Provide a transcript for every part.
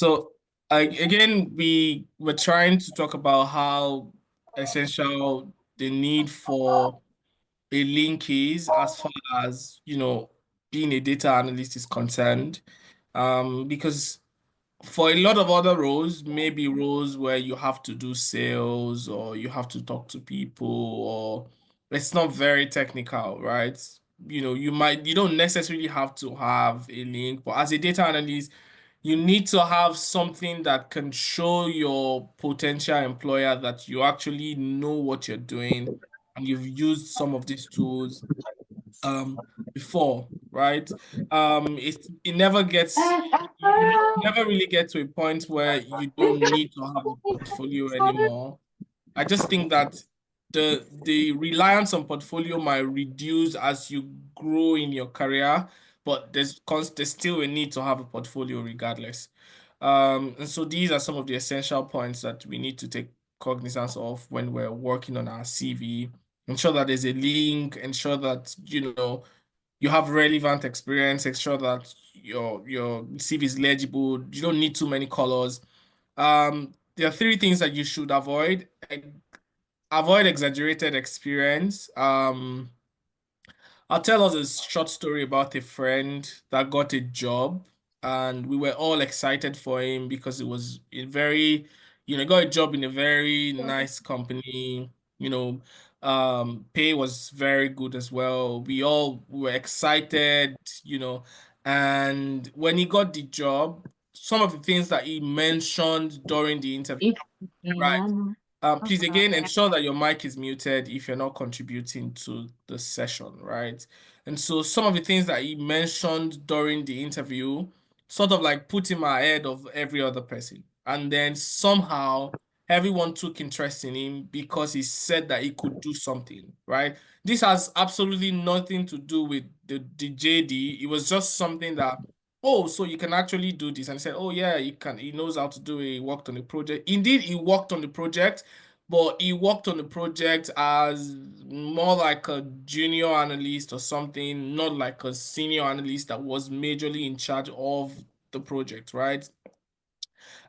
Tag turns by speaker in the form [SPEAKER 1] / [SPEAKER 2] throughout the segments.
[SPEAKER 1] So again, we were trying to talk about how essential the need for a link is as far as, being a data analyst is concerned. Because for a lot of other roles, maybe roles where you have to do sales or you have to talk to people or it's not very technical, right? You don't necessarily have to have a link, but as a data analyst, you need to have something that can show your potential employer that you actually know what you're doing and you've used some of these tools before, right? It never gets you never really get to a point where you don't need to have a portfolio anymore. I just think that the reliance on portfolio might reduce as you grow in your career, but there's still a need to have a portfolio regardless. And so these are some of the essential points that we need to take cognizance of when we're working on our CV. Ensure that there's a link, ensure that you have relevant experience, ensure that your CV is legible. You don't need too many colors. There are three things that you should avoid. Avoid exaggerated experience. I'll tell us a short story about a friend that got a job, and we were all excited for him because it was a very, got a job in a very nice company. You know, pay was very good as well. We all were excited, and when he got the job, some of the things that he mentioned during the interview.
[SPEAKER 2] If
[SPEAKER 1] Right.
[SPEAKER 2] can.
[SPEAKER 1] Please again ensure that your mic is muted if you're not contributing to the session, right? And so some of the things that he mentioned during the interview sort of like put him ahead of every other person. And then somehow everyone took interest in him because he said that he could do something, right? This has absolutely nothing to do with the JD. It was just something that, oh, so you can actually do this. And he said, oh yeah, he can, he knows how to do it. He worked on the project. Indeed, he worked on the project, but he worked on the project as more like a junior analyst or something, not like a senior analyst that was majorly in charge of the project, right?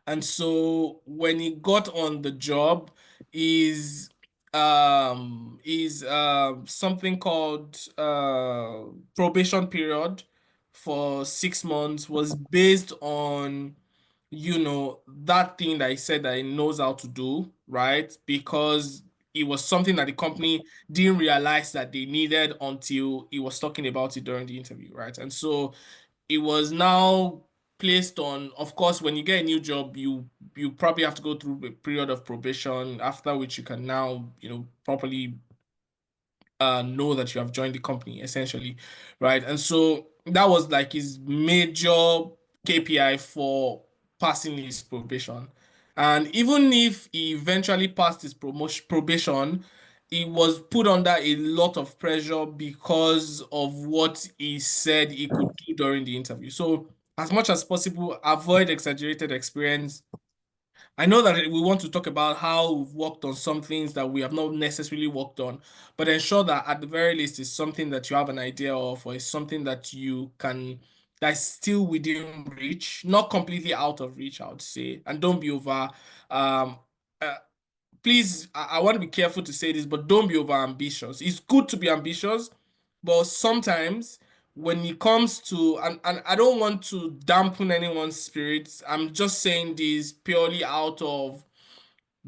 [SPEAKER 1] And so when he got on the job, is something called probation period for 6 months was based on that thing that he said that he knows how to do, right? Because it was something that the company didn't realize that they needed until he was talking about it during the interview, right? And so it was now placed on, of course, when you get a new job, you probably have to go through a period of probation, after which you can now, properly know that you have joined the company, essentially, right? And so that was like his major KPI for passing his probation. And even if he eventually passed his promotion probation, he was put under a lot of pressure because of what he said he could do during the interview. So, as much as possible, avoid exaggerated experience. I know that we want to talk about how we've worked on some things that we have not necessarily worked on, but ensure that at the very least it's something that you have an idea of, or it's something that that's still within reach, not completely out of reach, I would say. And don't be over, um, uh, please, I want to be careful to say this, but don't be over ambitious. It's good to be ambitious, but sometimes when it comes to, and I don't want to dampen anyone's spirits, I'm just saying this purely out of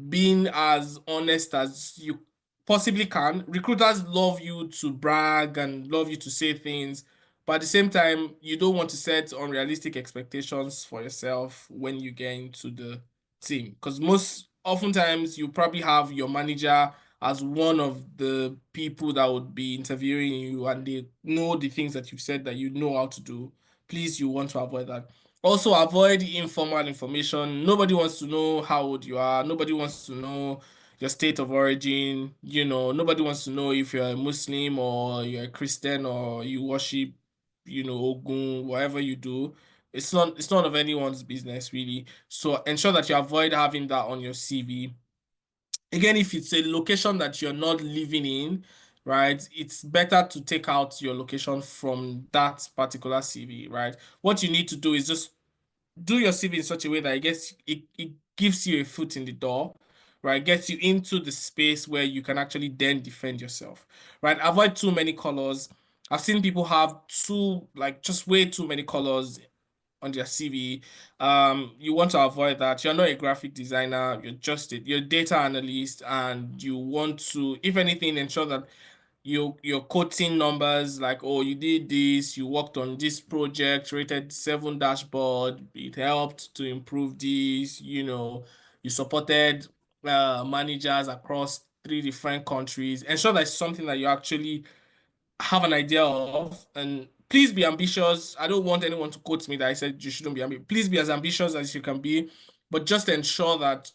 [SPEAKER 1] being as honest as you possibly can. Recruiters love you to brag and love you to say things, but at the same time, you don't want to set unrealistic expectations for yourself when you get into the team. Because most oftentimes you probably have your manager as one of the people that would be interviewing you and they know the things that you've said that you know how to do. Please, you want to avoid that. Also, avoid informal information. Nobody wants to know how old you are. Nobody wants to know your state of origin. Nobody wants to know if you're a Muslim or you're a Christian or you worship, Ogun, whatever you do. It's none of anyone's business, really. So ensure that you avoid having that on your CV. Again, if it's a location that you're not living in, right, it's better to take out your location from that particular CV, right? What you need to do is just do your CV in such a way that it gives you a foot in the door, right? Gets you into the space where you can actually then defend yourself, right? Avoid too many colors. I've seen people have too, like, just way too many colors on their CV. You want to avoid that. You're not a graphic designer. You're a data analyst, and you want to, if anything, ensure that you're quoting numbers like, oh, you did this, you worked on this project, rated 7 dashboard, it helped to improve this, you supported managers across 3 different countries. Ensure that it's something that you actually have an idea of. And please be ambitious. I don't want anyone to quote me that I said you shouldn't be ambitious. Please be as ambitious as you can be, but just ensure that,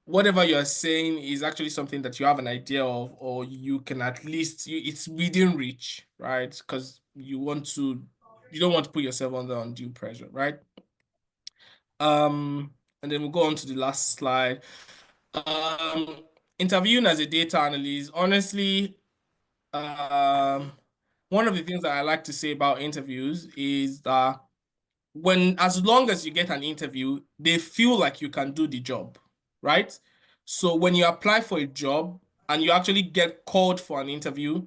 [SPEAKER 1] whatever you're saying is actually something that you have an idea of, or you can at least, it's within reach, right? Because you don't want to put yourself under undue pressure, right? And then we'll go on to the last slide. Um, Interviewing as a data analyst, honestly, um, one of the things that I like to say about interviews is that as long as you get an interview, they feel like you can do the job, right? So when you apply for a job and you actually get called for an interview,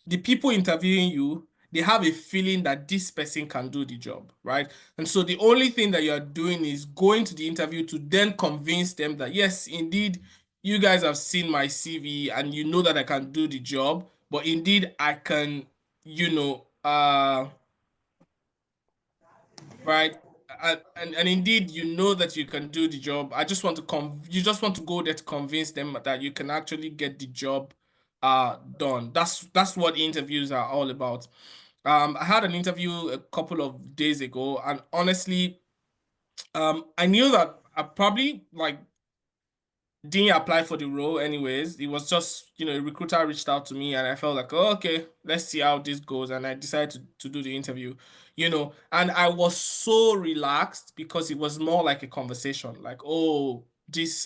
[SPEAKER 1] the people interviewing you, they have a feeling that this person can do the job, right? And so the only thing that you're doing is going to the interview to then convince them that, yes, indeed, you guys have seen my CV and you know that I can do the job, but indeed I can, you know, right? And indeed, you know that you can do the job. I just want to you just want to go there to convince them that you can actually get the job done. That's what interviews are all about. I had an interview a couple of days ago, and honestly, I knew that I probably like didn't apply for the role anyways. It was just, a recruiter reached out to me and I felt like, oh, okay, let's see how this goes. And I decided to do the interview, and I was so relaxed because it was more like a conversation, like, oh,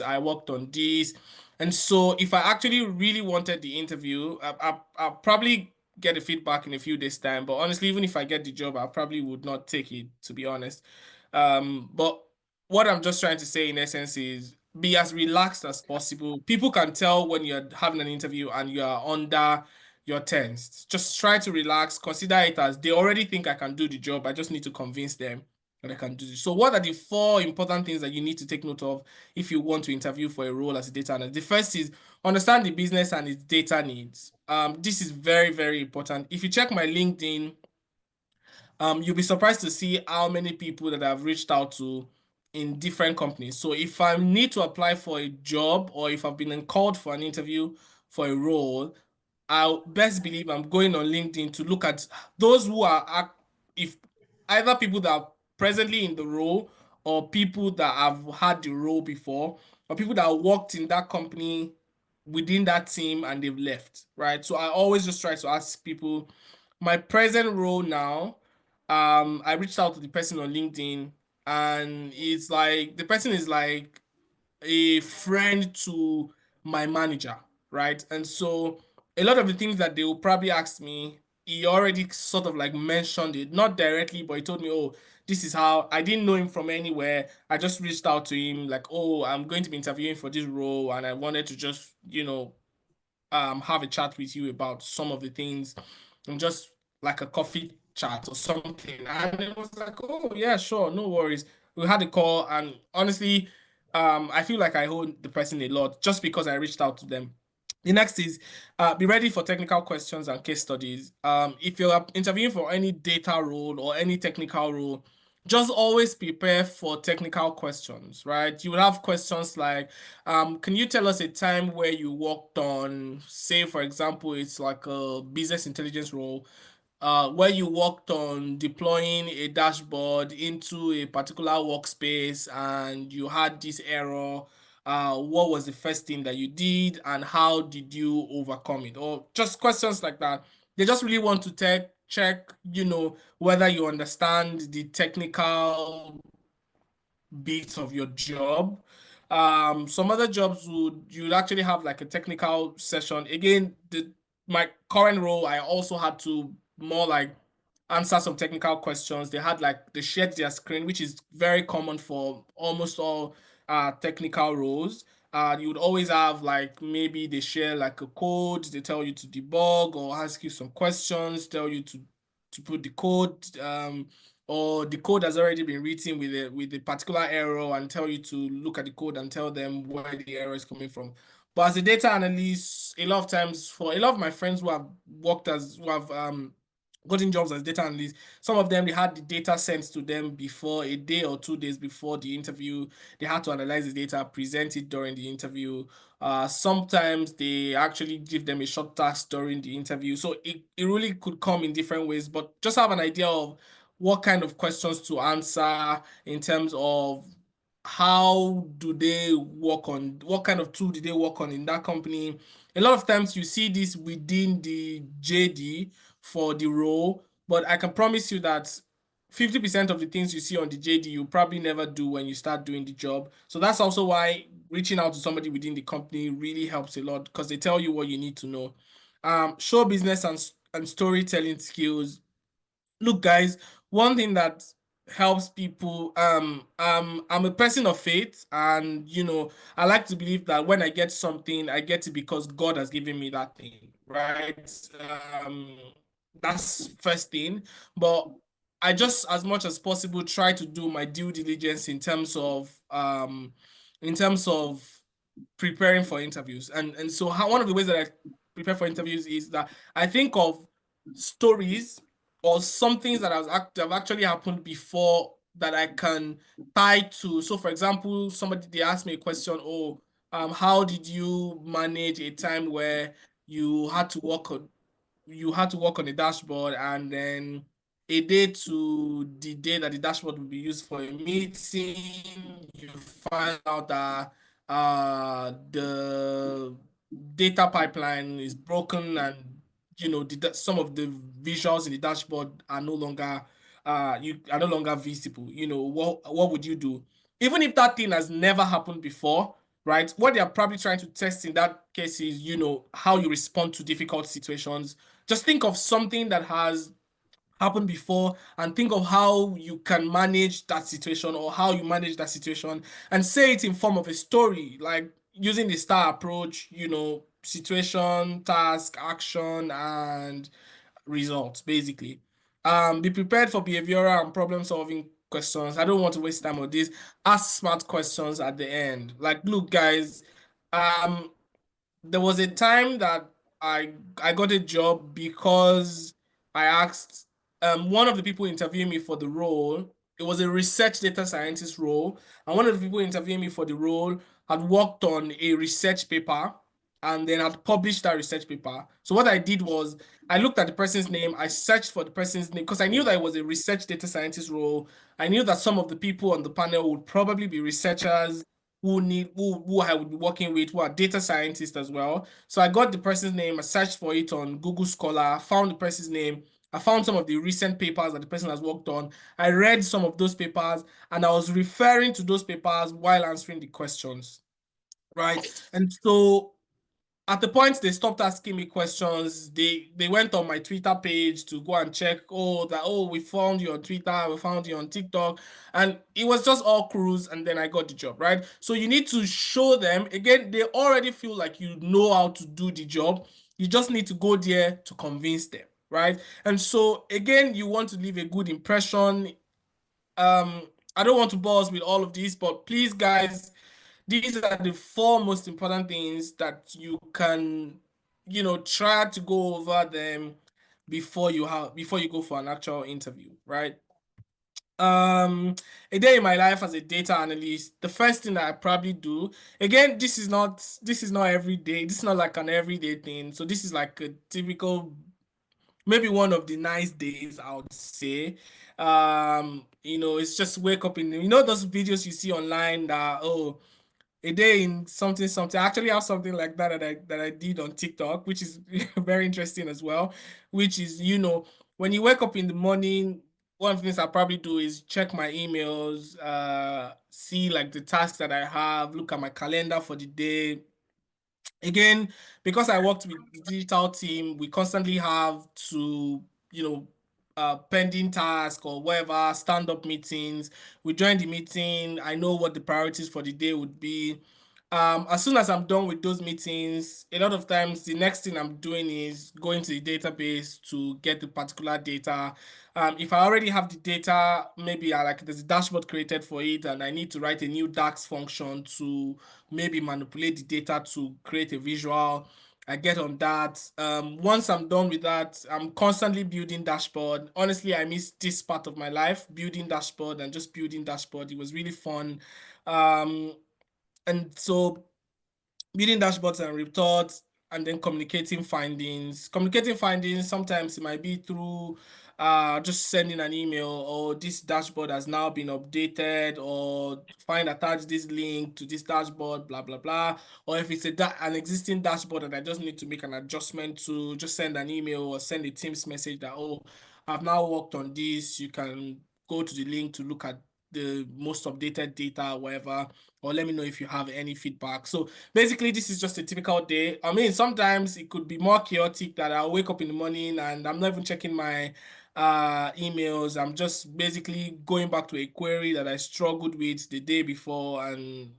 [SPEAKER 1] I worked on this. And so if I actually really wanted the interview, I'll probably get a feedback in a few days' time. But honestly, even if I get the job, I probably would not take it, to be honest. But what I'm just trying to say in essence is be as relaxed as possible. People can tell when you're having an interview and you are under your tensed. Just try to relax. Consider it as they already think I can do the job. I just need to convince them that I can do this. So, what are the 4 important things that you need to take note of if you want to interview for a role as a data analyst? The first is understand the business and its data needs. This is very, very important. If you check my LinkedIn, you'll be surprised to see how many people that I've reached out to in different companies. So if I need to apply for a job or if I've been called for an interview for a role, I best believe I'm going on LinkedIn to look at those who if either people that are presently in the role or people that have had the role before or people that worked in that company within that team and they've left, right? So I always just try to ask people my present role now. I reached out to the person on LinkedIn and it's like the person is like a friend to my manager, right? And so a lot of the things that they will probably ask me, he already sort of like mentioned it, not directly, but he told me, oh, this is how I didn't know him from anywhere. I just reached out to him, like, oh, I'm going to be interviewing for this role, and I wanted to just, have a chat with you about some of the things and just like a coffee chat or something. And it was like, oh yeah, sure, no worries. We had a call and honestly, I feel like I owe the person a lot just because I reached out to them. The next is be ready for technical questions and case studies. If you're interviewing for any data role or any technical role, just always prepare for technical questions, right? You will have questions like, can you tell us a time where you worked on, say, for example, it's like a business intelligence role, where you worked on deploying a dashboard into a particular workspace and you had this error. What was the first thing that you did and how did you overcome it? Or just questions like that. They just really want to check, whether you understand the technical bits of your job. Some other jobs you'd actually have like a technical session. Again, my current role, I also had to more like answer some technical questions. They had like they shared their screen, which is very common for almost all technical roles. You would always have like maybe they share like a code, they tell you to debug or ask you some questions, tell you to put the code, or the code has already been written with a particular error and tell you to look at the code and tell them where the error is coming from. But as a data analyst, a lot of times for a lot of my friends who have gotten jobs as data analysts, some of them they had the data sent to them before a day or 2 days before the interview. They had to analyze the data, present it during the interview. Sometimes they actually give them a short task during the interview. So it really could come in different ways, but just have an idea of what kind of questions to answer in terms of how do they work on, what kind of tool do they work on in that company. A lot of times you see this within the JD for the role, but I can promise you that 50% of the things you see on the JD you probably never do when you start doing the job. So that's also why reaching out to somebody within the company really helps a lot because they tell you what you need to know. Show business and storytelling skills. Look, guys, one thing that helps people, I'm a person of faith, and I like to believe that when I get something, I get it because God has given me that thing, right? Um, that's first thing. But I just, as much as possible, try to do my due diligence in terms of preparing for interviews. And so one of the ways that I prepare for interviews is that I think of stories or some things that have actually happened before that I can tie to. So for example, somebody they asked me a question, oh, how did you manage a time where you had to work on you had to work on a dashboard, and then a day to the day that the dashboard will be used for a meeting, you find out that the data pipeline is broken, and some of the visuals in the dashboard are no longer visible. What would you do? Even if that thing has never happened before, right? What they are probably trying to test in that case is, how you respond to difficult situations. Just think of something that has happened before and think of how you can manage that situation or how you manage that situation and say it in form of a story, like using the star approach, situation, task, action, and results, basically. Be prepared for behavioral and problem solving questions. I don't want to waste time on this. Ask smart questions at the end. Like, look, guys, um, there was a time that I got a job because I asked one of the people interviewing me for the role. It was a research data scientist role, and one of the people interviewing me for the role had worked on a research paper and then had published that research paper. So what I did was I looked at the person's name, I searched for the person's name because I knew that it was a research data scientist role. I knew that some of the people on the panel would probably be researchers who I would be working with, who are data scientists as well. So I got the person's name, I searched for it on Google Scholar, found the person's name, I found some of the recent papers that the person has worked on. I read some of those papers and I was referring to those papers while answering the questions, right? And so at the point they stopped asking me questions, they went on my Twitter page to go and check, we found you on Twitter, we found you on TikTok, and it was just all cruise, and then I got the job, right? So you need to show them again, they already feel like you know how to do the job. You just need to go there to convince them, right? And so again, you want to leave a good impression. I don't want to bore us with all of this, but please, guys, these are the four most important things that you can, try to go over them before you go for an actual interview, right? Um, a day in my life as a data analyst, the first thing that I probably do, again, this is not every day, this is not like an everyday thing. So this is like a typical, maybe one of the nice days, I would say. It's just wake up in those videos you see online that, oh, a day in something something. I actually have something like that I did on TikTok, which is very interesting as well. Which is, when you wake up in the morning, one of the things I probably do is check my emails, see like the tasks that I have, look at my calendar for the day. Again, because I worked with the digital team, we constantly have to, you know, pending task or whatever, stand-up meetings. We join the meeting. I know what the priorities for the day would be. As soon as I'm done with those meetings, a lot of times the next thing I'm doing is going to the database to get the particular data. If I already have the data, maybe I like there's a dashboard created for it, and I need to write a new DAX function to maybe manipulate the data to create a visual. I get on that. Once I'm done with that, I'm constantly building dashboard. Honestly, I miss this part of my life, building dashboard and just building dashboard. It was really fun. Um, and so building dashboards and reports, and then communicating findings. Communicating findings, sometimes it might be through just sending an email, or this dashboard has now been updated, or find attach this link to this dashboard, blah blah blah. Or if it's an existing dashboard and I just need to make an adjustment, to just send an email or send a Teams message that, oh, I've now worked on this. You can go to the link to look at the most updated data, whatever, or let me know if you have any feedback. So basically, this is just a typical day. I mean, sometimes it could be more chaotic that I'll wake up in the morning and I'm not even checking my emails. I'm just basically going back to a query that I struggled with the day before, and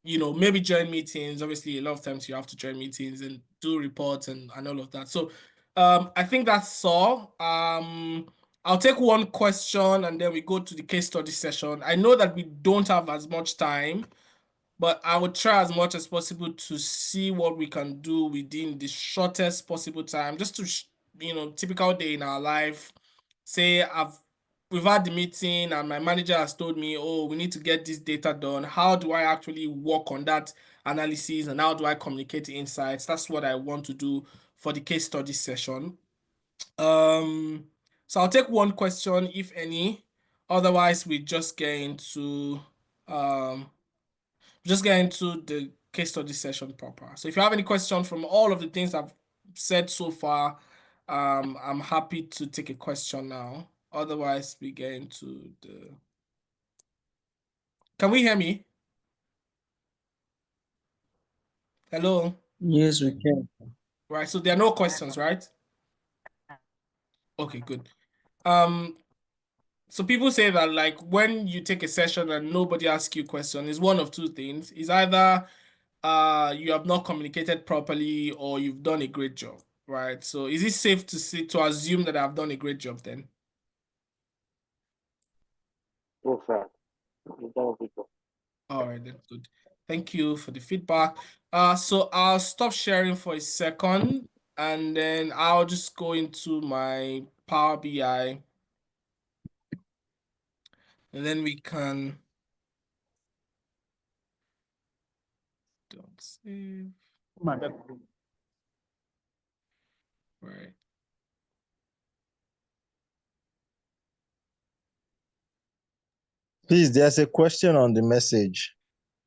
[SPEAKER 1] maybe join meetings. Obviously, a lot of times you have to join meetings and do reports and all of that. So I think that's all. I'll take one question and then we go to the case study session. I know that we don't have as much time, but I would try as much as possible to see what we can do within the shortest possible time, just to, typical day in our life. Say we've had the meeting and my manager has told me, oh, we need to get this data done. How do I actually work on that analysis and how do I communicate the insights? That's what I want to do for the case study session. Um, so I'll take one question, if any. Otherwise, we um just get into the case study session proper. So if you have any questions from all of the things I've said so far, I'm happy to take a question now. Otherwise, we get into the. Can we hear me? Hello?
[SPEAKER 2] Yes, we can.
[SPEAKER 1] Right. So there are no questions, right? Okay, good. Um, so people say that like when you take a session and nobody asks you a question, it's one of two things. It's either you have not communicated properly or you've done a great job, right? So is it safe to assume that I've done a great job then?
[SPEAKER 2] Yes, sir. We can pick up.
[SPEAKER 1] All right, then good. Thank you for the feedback. So I'll stop sharing for a second and then I'll just go into my Power BI and then we can don't save, right?
[SPEAKER 3] Please, there's a question on the message.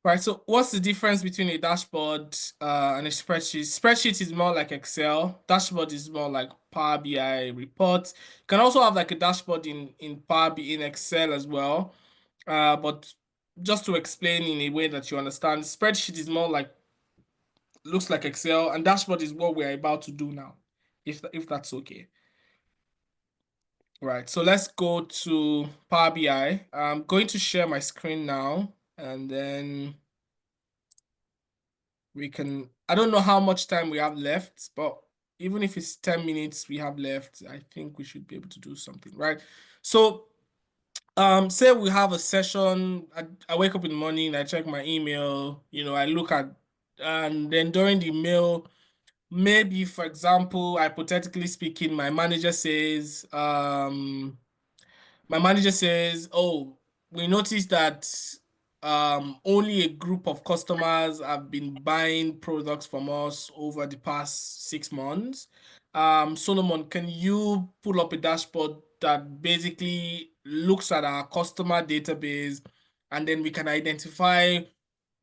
[SPEAKER 1] Right, so what's the difference between a dashboard and a spreadsheet? Spreadsheet is more like Excel. Dashboard is more like Power BI report. You can also have like a dashboard in Power BI in Excel as well. But just to explain in a way that you understand, spreadsheet is more like looks like Excel, and dashboard is what we're about to do now, if that's okay. Right, so let's go to Power BI. I'm going to share my screen now, and then we can, I don't know how much time we have left, but even if it's 10 minutes we have left, I think we should be able to do something, right? So say we have a session, I wake up in the morning, I check my email, I look at, and then during the mail, maybe for example, hypothetically speaking, my manager says, "Oh, we noticed that only a group of customers have been buying products from us over the past 6 months. Solomon, can you pull up a dashboard that basically looks at our customer database, and then we can identify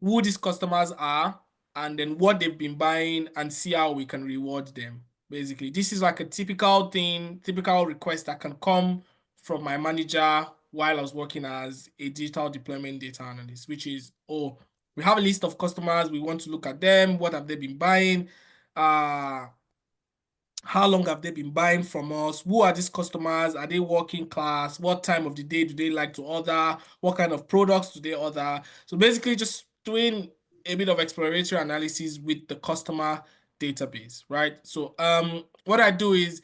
[SPEAKER 1] who these customers are and then what they've been buying and see how we can reward them. Basically, this is like a typical request that can come from my manager while I was working as a digital deployment data analyst, which is, oh, we have a list of customers, we want to look at them, what have they been buying, uh, How long have they been buying from us? Who are these customers? Are they working class? What time of the day do they like to order? What kind of products do they order? So basically just doing a bit of exploratory analysis with the customer database, right? So what I do is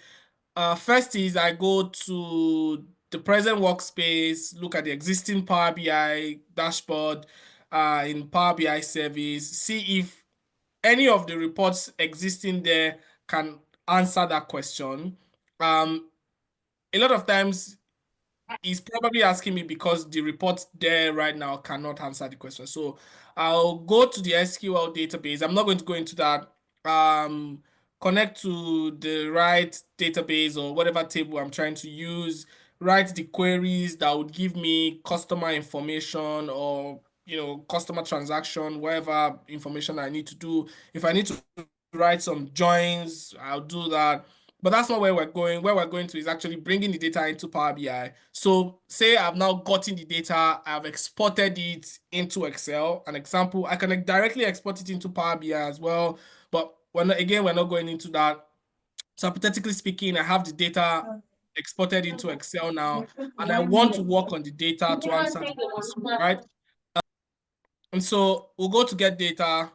[SPEAKER 1] first is I go to the present workspace, look at the existing Power BI dashboard in Power BI service, see if any of the reports existing there can answer that question. A lot of times he's probably asking me because the report there right now cannot answer the question. So I'll go to the SQL database. I'm not going to go into that. Connect to the right database or whatever table I'm trying to use, write the queries that would give me customer information or customer transaction, whatever information I need to do. If I need to write some joins, I'll do that. But that's not where we're going. Where we're going to is actually bringing the data into Power BI. So say I've now gotten the data, I've exported it into Excel. An example, I can directly export it into Power BI as well. But we're not going into that. So hypothetically speaking, I have the data exported into Excel now, and I want to work on the data to answer the question, right? And so we'll go to get data,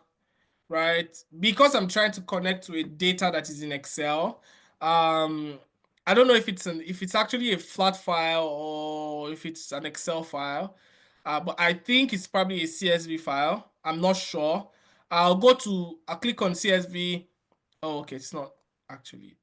[SPEAKER 1] right? Because I'm trying to connect to a data that is in Excel. I don't know if it's actually a flat file or if it's an Excel file. But I think it's probably a CSV file. I'm not sure. I'll click on CSV. Oh, okay, it's not actually.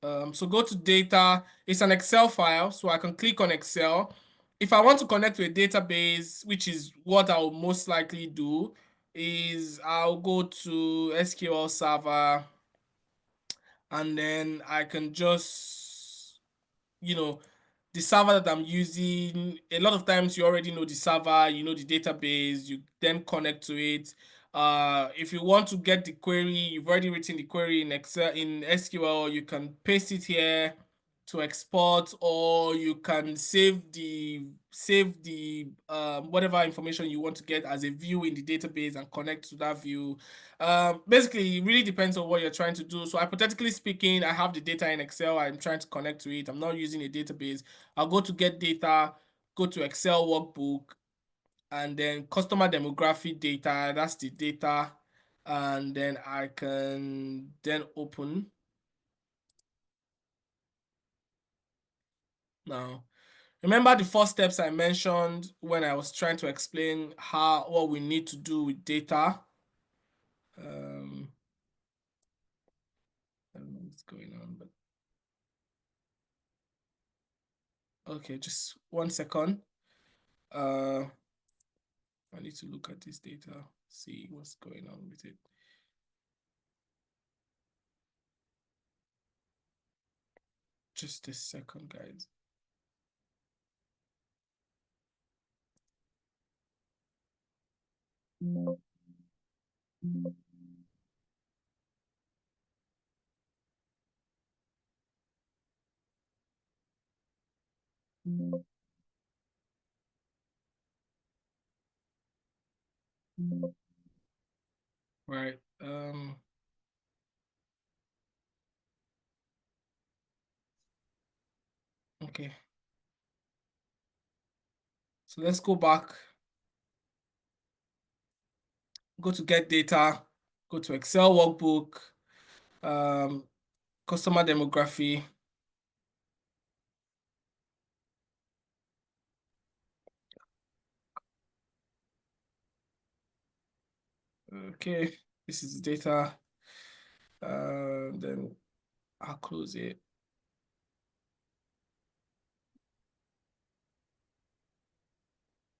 [SPEAKER 1] So go to data. It's an Excel file, so I can click on Excel. If I want to connect to a database, which is what I'll most likely do, is I'll go to SQL Server and then I can just, you know, the server that I'm using, a lot of times you already know the server, you know the database, you then connect to it. If you want to get the query, you've already written the query in Excel, in SQL, you can paste it here to export, or you can save the whatever information you want to get as a view in the database and connect to that view. Basically, it really depends on what you're trying to do. So hypothetically speaking, I have the data in Excel, I'm trying to connect to it. I'm not using a database. I'll go to get data, go to Excel workbook, and then customer demographic data. That's the data. And then I can then open. Now, remember the first steps I mentioned when I was trying to explain what we need to do with data. I don't know what's going on, but okay, just 1 second. I need to look at this data, see what's going on with it. Just a second, guys. Right. Okay. So let's go back. Go to get data. Go to Excel workbook. Customer demography. Okay. This is the data. Then I'll close it.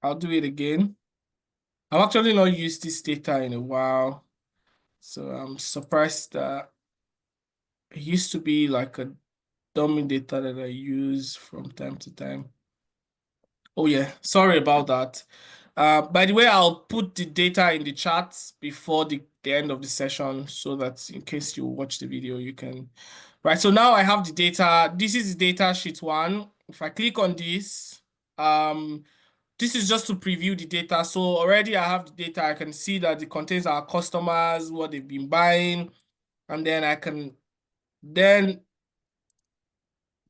[SPEAKER 1] I'll do it again. I've actually not used this data in a while, so I'm surprised that it used to be like a dummy data that I use from time to time. Oh yeah, sorry about that. By the way, I'll put the data in the chat before the end of the session so that in case you watch the video, you can. Right, so now I have the data. This is the data sheet one. If I click on this, this is just to preview the data. So already I have the data. I can see that it contains our customers, what they've been buying. and then I can then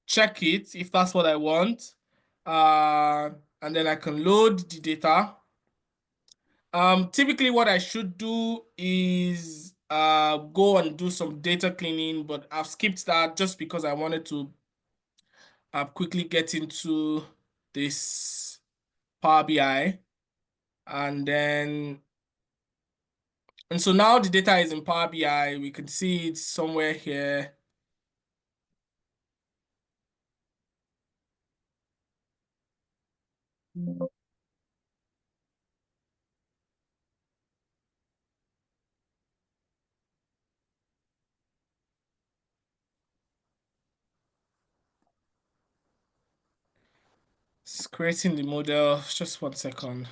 [SPEAKER 1] check it if that's what I want. And then I can load the data. Typically what I should do is go and do some data cleaning, but I've skipped that just because I wanted to quickly get into this Power BI. And so now the data is in Power BI. We can see it somewhere here. It's creating the model. Just 1 second.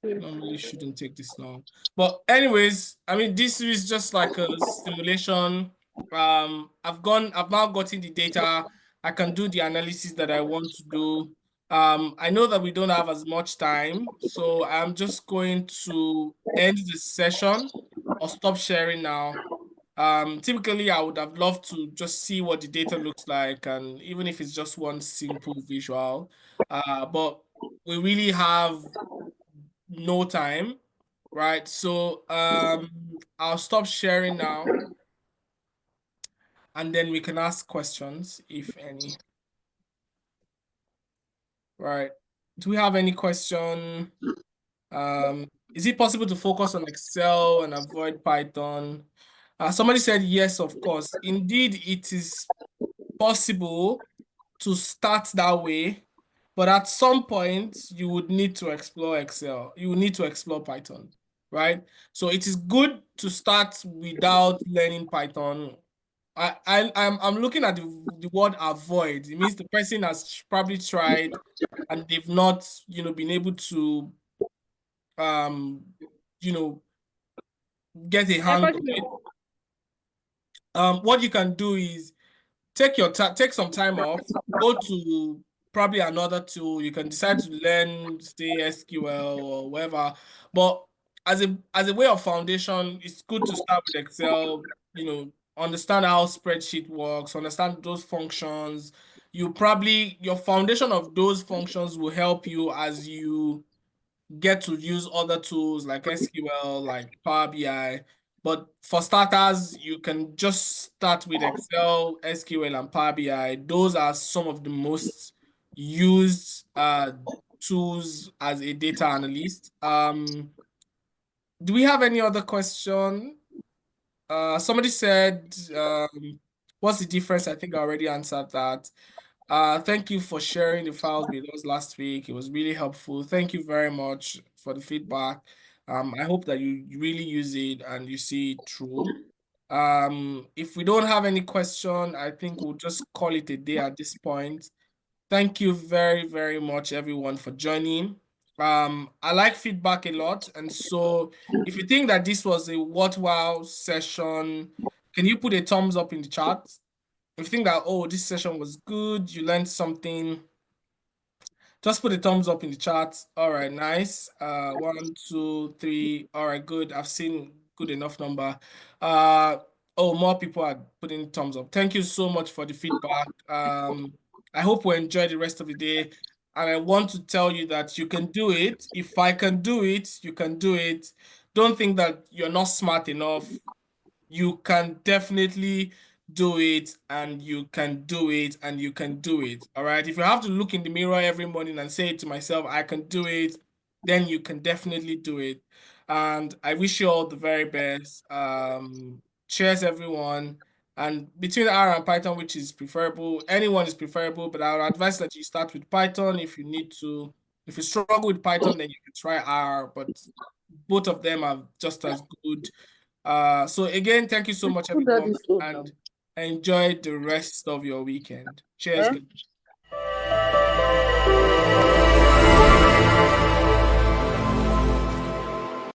[SPEAKER 1] Normally shouldn't take this long. But anyways, I mean, this is just like a simulation. I've now gotten the data. I can do the analysis that I want to do. I know that we don't have as much time, so I'm just going to end the session or stop sharing now. Typically, I would have loved to just see what the data looks like, and even if it's just one simple visual. But we really have no time, right? So I'll stop sharing now, and then we can ask questions if any. Right. Do we have any question? Is it possible to focus on Excel and avoid Python? Somebody said yes, of course. Indeed, it is possible to start that way, but at some point you would need to explore Excel. You will need to explore Python, right? So it is good to start without learning Python. I'm looking at the word avoid. It means the person has probably tried and they've not, been able to um, you know, get a
[SPEAKER 4] My
[SPEAKER 1] hang of it.
[SPEAKER 4] question.
[SPEAKER 1] What you can do is take some time off, go to probably another tool. You can decide to learn, say, SQL or whatever. But as a way of foundation, it's good to start with Excel, understand how spreadsheet works, understand those functions. Your foundation of those functions will help you as you get to use other tools like SQL, like Power BI. But for starters, you can just start with Excel, SQL, and Power BI. Those are some of the most used tools as a data analyst. Do we have any other question? Somebody said, what's the difference? I think I already answered that. Thank you for sharing the files with us last week. It was really helpful. Thank you very much for the feedback. I hope that you really use it and you see it through. If we don't have any question, I think we'll just call it a day at this point. Thank you very, very much, everyone, for joining. I like feedback a lot, and so if you think that this was a worthwhile session, can you put a thumbs up in the chat? If you think that, oh, this session was good, you learned something, just put a thumbs up in the chat. All right, nice. 1, 2, 3. All right, good. I've seen good enough number. Oh, more people are putting thumbs up. Thank you so much for the feedback. I hope we enjoy the rest of the day. And I want to tell you that you can do it. If I can do it, you can do it. Don't think that you're not smart enough. You can definitely do it, and you can do it, and you can do it. All right. If you have to look in the mirror every morning and say to myself, I can do it, then you can definitely do it. And I wish you all the very best. Cheers, everyone. And between R and Python, which is preferable, anyone is preferable, but I would advise that you start with Python if you need to. If you struggle with Python, then you can try R, but both of them are just as good. So again, thank you so much,
[SPEAKER 4] Who does
[SPEAKER 1] everyone,
[SPEAKER 4] this phone now?
[SPEAKER 1] and enjoy the rest of your weekend. Cheers,
[SPEAKER 4] Eh?
[SPEAKER 1] guys.